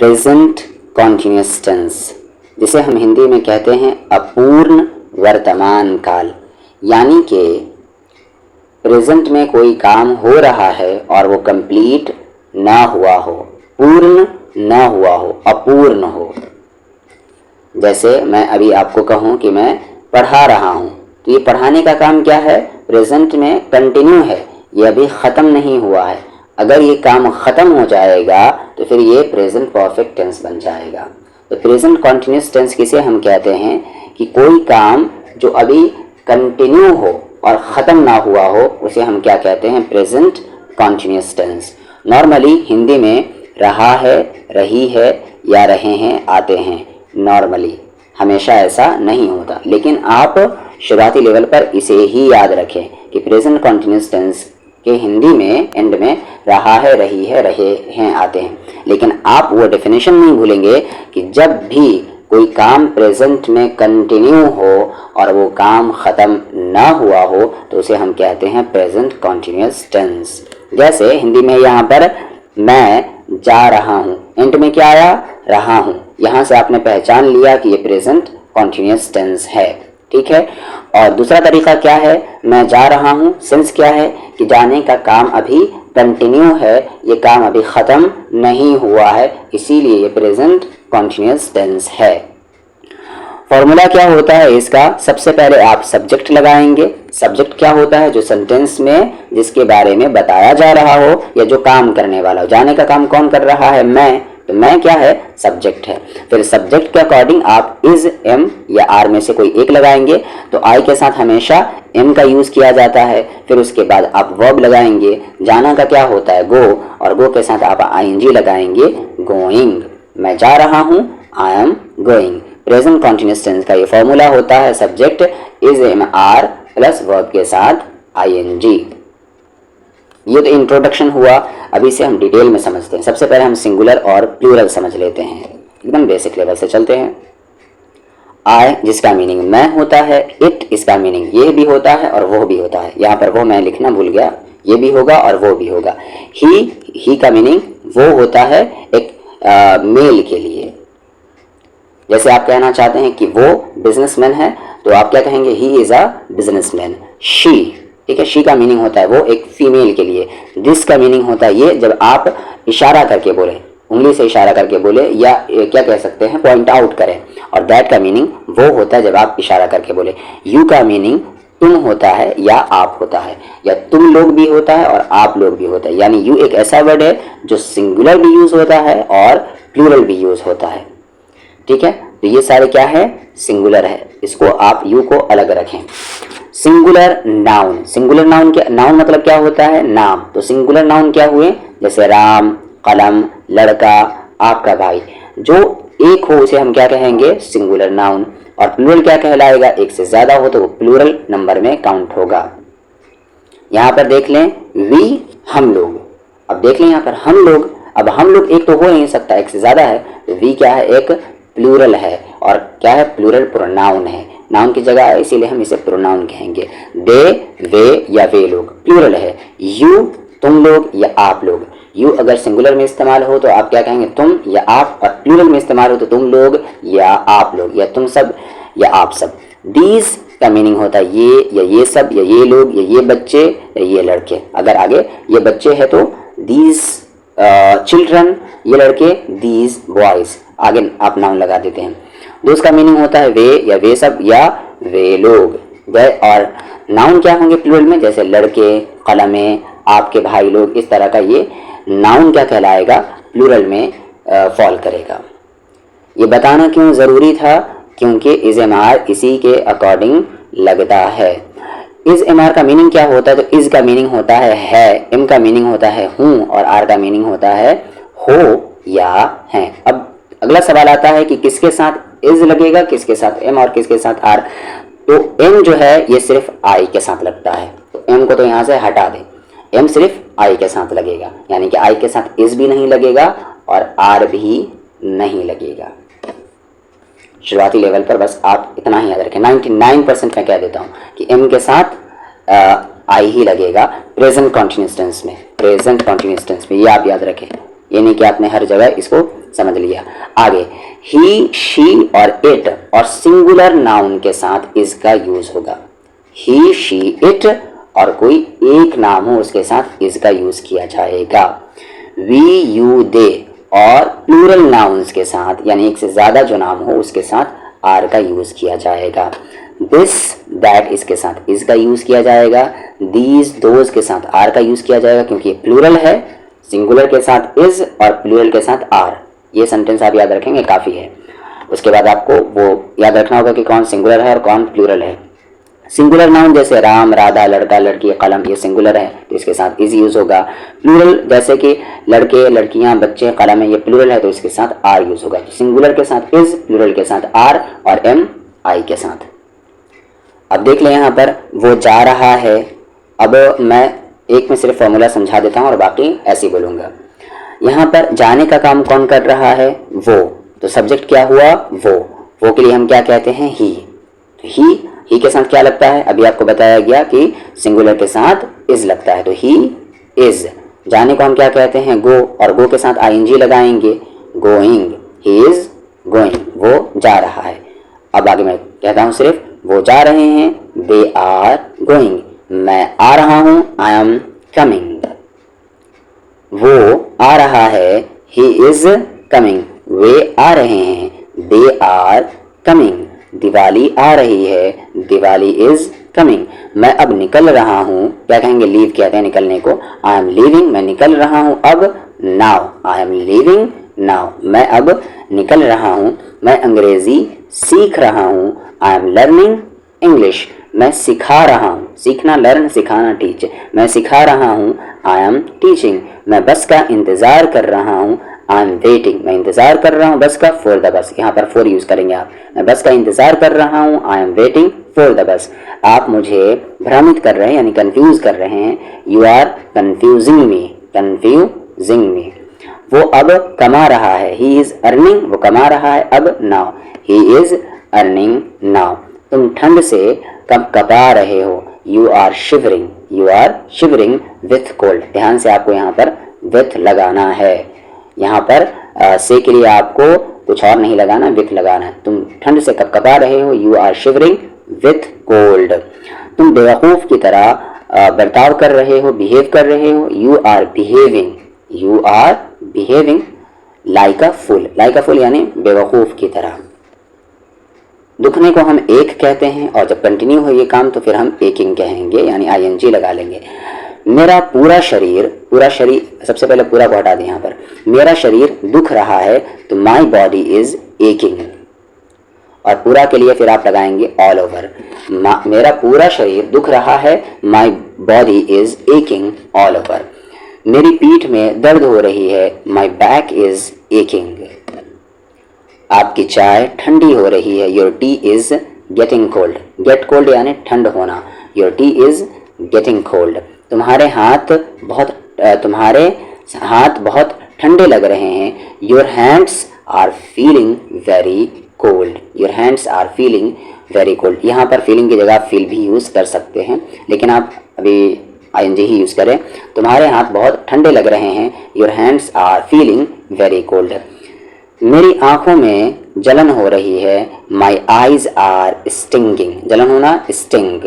Present continuous tense, जिसे हम हिंदी में कहते हैं अपूर्ण वर्तमान काल। यानी कि प्रेजेंट में कोई काम हो रहा है और वो कंप्लीट ना हुआ हो, पूर्ण ना हुआ हो, अपूर्ण हो। जैसे मैं अभी आपको कहूँ कि मैं पढ़ा रहा हूँ, तो ये पढ़ाने का काम क्या है, प्रेजेंट में कंटिन्यू है, ये अभी ख़त्म नहीं हुआ है। अगर ये काम ख़त्म हो जाएगा तो फिर ये प्रेजेंट परफेक्ट टेंस बन जाएगा। तो प्रेजेंट कॉन्टिन्यूअस टेंस किसे हम कहते हैं कि कोई काम जो अभी कंटिन्यू हो और ख़त्म ना हुआ हो, उसे हम क्या कहते हैं, present continuous tense. Normally Hindi में रहा है, रही है या रहे हैं आते हैं, नॉर्मली हमेशा ऐसा नहीं होता। लेकिन आप शुरुआती लेवल पर इसे ही याद रखें कि प्रेजेंट कॉन्टिन्यूअस टेंस के हिंदी में एंड में रहा है, रही है, रहे हैं आते हैं। लेकिन आप वो डेफिनेशन नहीं भूलेंगे कि जब भी कोई काम प्रेजेंट में कंटिन्यू हो और वो काम ख़त्म ना हुआ हो तो उसे हम कहते हैं प्रेजेंट कॉन्टिन्यूअस टेंस। जैसे हिंदी में यहाँ पर मैं जा रहा हूँ, एंड में क्या आया, रहा हूँ। यहाँ से आपने पहचान लिया कि ये प्रेजेंट कॉन्टिन्यूअस टेंस है, ठीक है। और दूसरा तरीका क्या है, मैं जा रहा हूँ, सेंस क्या है कि जाने का काम अभी कंटिन्यू है, ये काम अभी ख़त्म नहीं हुआ है, इसीलिए ये प्रेजेंट कॉन्टिन्यूअस टेंस है। फॉर्मूला क्या होता है इसका, सबसे पहले आप सब्जेक्ट लगाएंगे। सब्जेक्ट क्या होता है, जो सेंटेंस में जिसके बारे में बताया जा रहा हो या जो काम करने वाला हो। जाने का काम कौन कर रहा है, मैं, तो मैं क्या है, सब्जेक्ट है। फिर सब्जेक्ट के अकॉर्डिंग आप इज, एम या आर में से कोई एक लगाएंगे। तो आई के साथ हमेशा एम का यूज किया जाता है। फिर उसके बाद आप वर्ब लगाएंगे। जाना का क्या होता है, गो, और गो के साथ आप आईएनजी लगाएंगे, गोइंग। मैं जा रहा हूँ, I am going. Present continuous tense का ये फॉर्मूला होता है, subject is, am, are plus verb के साथ आईएनजी। ये तो इंट्रोडक्शन हुआ, अभी से हम डिटेल में समझते हैं। सबसे पहले हम सिंगुलर और प्लूरल समझ लेते हैं, एकदम बेसिक लेवल से चलते हैं। आई जिसका मीनिंग मैं होता है, इट इसका मीनिंग ये भी होता है और वो भी होता है। यहाँ पर वो मैं लिखना भूल गया, ये भी होगा और वो भी होगा। ही का मीनिंग वो होता है एक मेल के लिए। जैसे आप कहना चाहते हैं कि वो बिजनेसमैन है, तो आप क्या कहेंगे, he is a businessman. She, ठीक है, शी का मीनिंग होता है वो एक फीमेल के लिए। दिस का मीनिंग होता है ये, जब आप इशारा करके बोले, उंगली से इशारा करके बोले, या क्या कह सकते हैं, पॉइंट आउट करें। और दैट का मीनिंग वो होता है जब आप इशारा करके बोले। यू का मीनिंग तुम होता है या आप होता है, या तुम लोग भी होता है और आप लोग भी होता है। यानी यू एक ऐसा वर्ड है जो सिंगुलर भी यूज होता है और प्लूरल भी यूज होता है, ठीक है। तो ये सारे क्या है, सिंगुलर है, इसको आप यू को अलग रखें। सिंगुलर नाउन, सिंगुलर नाउन क्या, नाउन मतलब क्या होता है, नाम। तो सिंगुलर नाउन क्या हुए, जैसे राम, कलम, लड़का, आपका भाई। जो एक हो उसे हम क्या कहेंगे, सिंगुलर नाउन। और प्लूरल क्या कहलाएगा, एक से ज्यादा हो तो वो प्लूरल नंबर में काउंट होगा। यहाँ पर देख लें, वी हम लोग। अब देख लें यहाँ पर हम लोग, अब हम लोग एक तो हो नहीं सकता, एक से ज्यादा है, तो वी क्या है, एक प्लूरल है। और क्या है, प्लूरल प्रोनाउन है, नाउन की जगह है, इसीलिए हम इसे प्रोनाउन कहेंगे। दे, वे या वे लोग प्लूरल है। यू तुम लोग या आप लोग। यू अगर सिंगुलर में इस्तेमाल हो तो आप क्या कहेंगे, तुम या आप, और प्लूरल में इस्तेमाल हो तो तुम लोग या आप लोग, या तुम सब या आप सब। दीज का मीनिंग होता है ये या ये सब, या ये लोग, या ये बच्चे, या ये लड़के। अगर आगे ये बच्चे हैं तो दीज चिल्ड्रन, ये लड़के, दीज बॉयज, आगे आप नाउन लगा देते हैं। दोस्त का मीनिंग होता है वे या वे सब या वे लोग। और नाउन क्या होंगे प्लूरल में, जैसे लड़के, कलमें, आपके भाई लोग, इस तरह का ये नाउन क्या कहलाएगा, प्लूरल में फॉल करेगा। ये बताना क्यों ज़रूरी था, क्योंकि इज एम आर इसी के अकॉर्डिंग लगता है। इज एम आर का मीनिंग क्या होता है, तो इज का मीनिंग होता है, एम का मीनिंग होता है हूँ, और आर का मीनिंग होता है हो या है। अब अगला सवाल आता है कि किसके साथ इज लगेगा, किसके साथ एम और किसके साथ आर। तो एम जो है ये सिर्फ आई के साथ लगता है, तो एम को तो यहाँ से हटा दें, एम सिर्फ आई के साथ लगेगा। यानी कि आई के साथ इज भी नहीं लगेगा और आर भी नहीं लगेगा। शुरुआती लेवल पर बस आप इतना ही याद रखें। 99% मैं कह देता हूँ कि एम के साथ आई ही लगेगा प्रेजेंट कॉन्टिन्यूअस टेंस में, प्रेजेंट कॉन्टिन्यूअस टेंस में, ये आप याद रखें। ये नहीं कि आपने हर जगह इसको समझ लिया। आगे ही, शी और इट और सिंगुलर नाउन के साथ इज का यूज होगा। ही, शी, इट और कोई एक नाम हो उसके साथ इज का यूज किया जाएगा। वी, यू, दे और प्लूरल नाउन्स के साथ यानी एक से ज्यादा जो नाम हो उसके साथ आर का यूज किया जाएगा। दिस, दैट इसके साथ इज का यूज किया जाएगा। दीज, दोज के साथ आर का यूज किया जाएगा क्योंकि ये प्लूरल है। सिंगुलर के साथ इज और प्लूरल के साथ आर। ये सेंटेंस आप याद रखेंगे, काफी है। उसके बाद आपको वो याद रखना होगा कि कौन सिंगुलर है और कौन प्लूरल है। सिंगुलर नाउन जैसे राम, राधा, लड़का, लड़की, कलम, ये सिंगुलर है तो इसके साथ इज यूज होगा। प्लूरल जैसे कि लड़के, लड़कियां, बच्चे, कलम है, ये प्लूरल है तो इसके साथ आर यूज होगा। सिंगुलर के साथ इज, प्लूरल के साथ आर और एम आई के साथ। अब देख लें यहाँ पर वो जा रहा है। अब मैं एक में सिर्फ फॉर्मूला समझा देता हूँ और बाकी ऐसे ही बोलूँगा। यहाँ पर जाने का काम कौन कर रहा है? वो। तो सब्जेक्ट क्या हुआ? वो के लिए हम क्या कहते हैं? ही। ही के साथ क्या लगता है? अभी आपको बताया गया कि सिंगुलर के साथ इज लगता है तो ही इज। जाने को हम क्या कहते हैं? गो, और गो के साथ आईएनजी लगाएंगे, गोइंग। ही इज गोइंग, वो जा रहा है। अब आगे मैं कहता हूँ सिर्फ वो जा रहे हैं, दे आर गोइंग। मैं आ रहा हूँ, आई एम कमिंग। वो आ रहा है, ही इज कमिंग। वे आ रहे हैं, दे आर कमिंग। दिवाली आ रही है, दिवाली इज कमिंग। मैं अब निकल रहा हूँ, क्या कहेंगे? लीव कहते हैं निकलने को। आई एम लीविंग, मैं निकल रहा हूँ अब। Now, I am leaving now, मैं अब निकल रहा हूँ। मैं अंग्रेजी सीख रहा हूँ, आई एम लर्निंग इंग्लिश। मैं सिखा रहा हूँ, सीखना, लर्न, सिखाना, टीच। मैं सिखा रहा हूँ, आई एम टीचिंग। मैं बस का इंतजार कर रहा हूँ, आई एम वेटिंग। मैं इंतजार कर रहा हूँ बस का, फॉर द बस। यहाँ पर फॉर यूज करेंगे आप। मैं बस का इंतजार कर रहा हूँ, I am waiting for the bus. आप मुझे भ्रमित कर रहे हैं यानी कंफ्यूज कर रहे हैं, you are confusing me, confusing me. वो अब कमा रहा है, ही इज अर्निंग, वो कमा रहा है अब। Now, he is earning now. तुम ठंड से कब कपा रहे हो, you are shivering, you are shivering with cold. ध्यान से आपको यहाँ पर विथ लगाना है। यहाँ पर से के लिए आपको कुछ और नहीं लगाना, विथ लगाना है। तुम ठंड से कब कपा रहे हो, you are shivering with cold. तुम बेवकूफ की तरह बर्ताव कर रहे हो, बिहेव कर रहे हो, you are behaving, you are behaving like a fool. Like a fool यानी बेवकूफ की तरह। दुखने को हम एक कहते हैं और जब कंटिन्यू हो ये काम तो फिर हम एकिंग कहेंगे यानी आईएनजी लगा लेंगे। मेरा पूरा शरीर, पूरा शरीर, सबसे पहले पूरा को हटा दें यहाँ पर। मेरा शरीर दुख रहा है तो माई बॉडी इज एकिंग, और पूरा के लिए फिर आप लगाएंगे ऑल ओवर। मेरा पूरा शरीर दुख रहा है, my body is aching all over. मेरी पीठ में दर्द हो रही है, माई बैक इज एकिंग। आपकी चाय ठंडी हो रही है, your tea is getting cold. Get cold यानी ठंड होना, your tea is getting cold. तुम्हारे हाथ बहुत ठंडे लग रहे हैं, your hands are feeling very cold, your hands are feeling very cold. यहाँ पर फीलिंग की जगह फील भी यूज कर सकते हैं लेकिन आप अभी आईएनजी ही यूज करें। तुम्हारे हाथ बहुत ठंडे लग रहे हैं, your hands are feeling very cold. मेरी आंखों में जलन हो रही है, माई आईज आर स्टिंगिंग। जलन होना, स्टिंग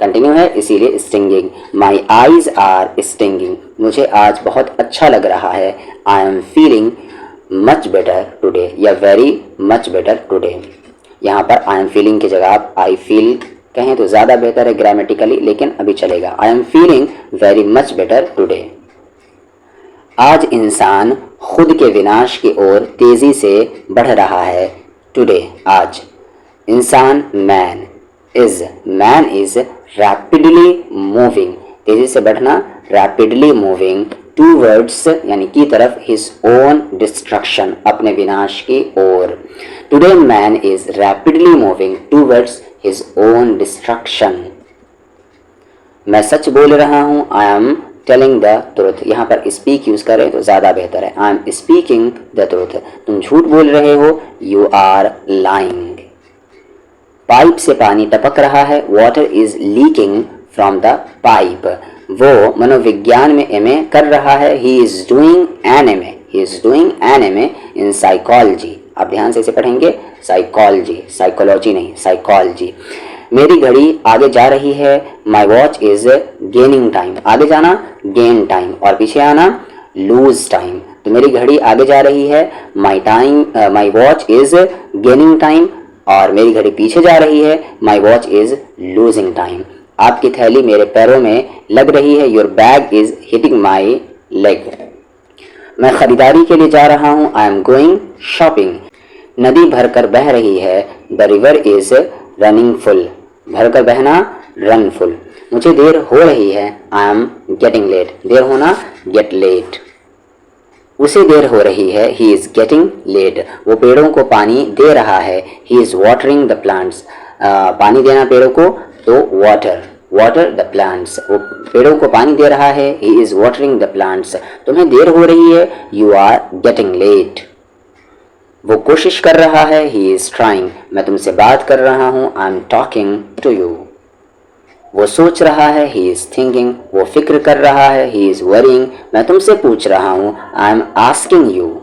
कंटिन्यू है इसीलिए stinging. My eyes are stinging. मुझे आज बहुत अच्छा लग रहा है, I am feeling much better today या वेरी मच बेटर टुडे। यहाँ पर आई एम फीलिंग की जगह आप आई फील कहें तो ज़्यादा बेहतर है ग्रामेटिकली, लेकिन अभी चलेगा। आई am feeling very much better today. आज इंसान खुद के विनाश की ओर तेजी से बढ़ रहा है, टुडे आज। इंसान मैन इज रैपिडली मूविंग, तेजी से बढ़ना, रैपिडली मूविंग टूवर्ड्स यानी की तरफ, हिज ओन डिस्ट्रक्शन अपने विनाश की ओर। Today man is rapidly moving towards his own destruction. मैं सच बोल रहा हूँ, I am telling the truth. यहाँ पर स्पीक यूज करें तो ज़्यादा बेहतर है, I am speaking the truth. तुम झूठ बोल रहे हो, यू आर लाइंग। पाइप से पानी टपक रहा है, water is leaking from the pipe. वो मनोविज्ञान में एमए कर रहा है, he is doing an MA, he is doing an M A in psychology. आप ध्यान से इसे पढ़ेंगे, साइकोलॉजी, साइकोलॉजी नहीं, साइकोलॉजी। मेरी घड़ी आगे जा रही है, my watch is gaining time. आगे जाना गेन टाइम और पीछे आना लूज टाइम। तो मेरी घड़ी आगे जा रही है, my watch is gaining time, और मेरी घड़ी पीछे जा रही है, my watch is losing time. आपकी थैली मेरे पैरों में लग रही है, your bag is hitting my leg. मैं खरीदारी के लिए जा रहा हूँ, आई एम गोइंग शॉपिंग। नदी भरकर बह रही है, the river is running full. भरकर बहना रन फुल। मुझे देर हो रही है, आई एम गेटिंग लेट। देर होना गेट लेट। उसे देर हो रही है, ही इज़ गेटिंग लेट। वो पेड़ों को पानी दे रहा है, he is watering the plants. पानी देना पेड़ों को तो वाटर, वाटर द प्लांट्स। वो पेड़ों को पानी दे रहा है, he is watering the plants. तुम्हें देर हो रही है, यू आर गेटिंग लेट। वो कोशिश कर रहा है, ही इज़ ट्राइंग। मैं तुमसे बात कर रहा हूँ, I am talking to you. वो सोच रहा है, ही इज़ थिंकिंग। वो फिक्र कर रहा है, ही इज़ वरिंग। मैं तुमसे पूछ रहा हूँ, आई एम आस्किंग यू।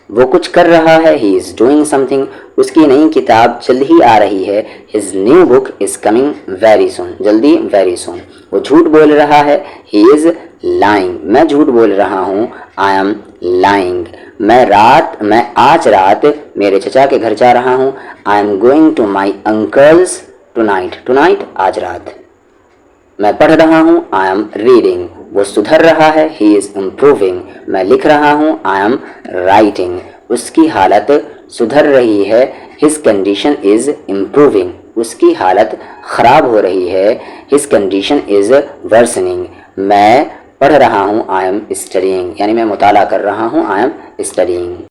वो कुछ कर रहा है, ही इज़ डूइंग समथिंग। उसकी नई किताब जल्द ही आ रही है, his new book is coming very soon. जल्दी वेरी सून। वो झूठ बोल रहा है, ही इज़ लाइंग। मैं झूठ बोल रहा हूँ, आई एम लाइंग। मैं आज रात मेरे चचा के घर जा रहा हूँ, I am going to my uncle's tonight. Tonight आज रात। मैं पढ़ रहा हूँ, आई एम रीडिंग। वो सुधर रहा है, ही इज़ इम्प्रूविंग। मैं लिख रहा हूँ, आई एम राइटिंग। उसकी हालत सुधर रही है, हिज कंडीशन इज़ इम्प्रूविंग। उसकी हालत ख़राब हो रही है, हिज कंडीशन इज़ वर्सनिंग। मैं पढ़ रहा हूँ, आई एम स्टडीइंग, यानी मैं मुताला कर रहा हूँ, आई एम स्टडीइंग।